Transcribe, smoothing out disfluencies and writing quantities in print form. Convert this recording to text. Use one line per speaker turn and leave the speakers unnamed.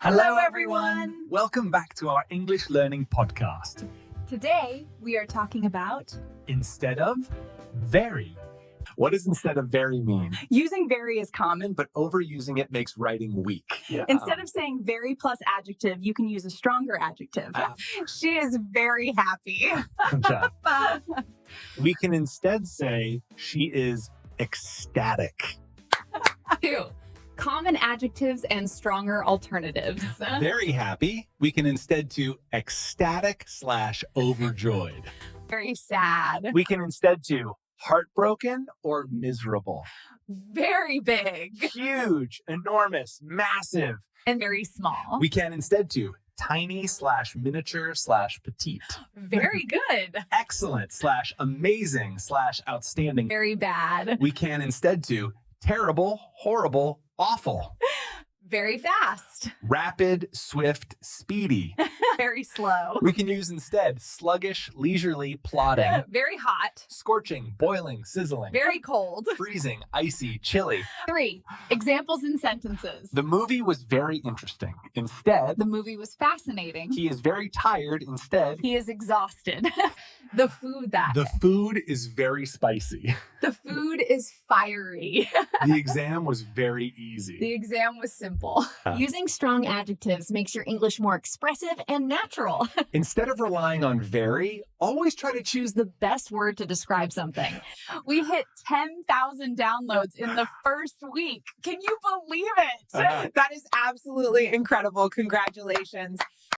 Hello, everyone. Welcome back to our English learning podcast.
Today, we are talking about
Instead of very. What does instead of very mean?
using very is common.
But overusing it makes writing weak. Yeah.
Instead of saying very plus adjective, you can use a stronger adjective. She is very happy.
Good job. We can instead say she is ecstatic.
2. Common adjectives and stronger alternatives.
Very happy. We can instead do ecstatic / overjoyed.
Very sad.
We can instead do heartbroken or miserable.
Very big.
Huge, enormous, massive.
And very small.
We can instead do tiny / miniature / petite.
Very good.
Excellent / amazing / outstanding.
Very bad.
We can instead do terrible, horrible, awful.
Very fast.
Rapid, swift, speedy.
Very slow.
We can use instead sluggish, leisurely, plodding.
Very hot.
Scorching, boiling, sizzling.
Very cold.
Freezing, icy, chilly.
3. Examples in sentences.
The movie was very interesting. Instead,
The movie was fascinating.
he is very tired. Instead,
He is exhausted. The food
the food is very spicy.
The food is fiery.
The exam was very easy.
The exam was simple.
Using strong adjectives makes your English more expressive and natural.
Instead of relying on very, always try to choose the
Best word to describe something.
We hit 10,000 downloads in the first week. Can you believe it?
Uh-huh.
That is absolutely incredible. Congratulations.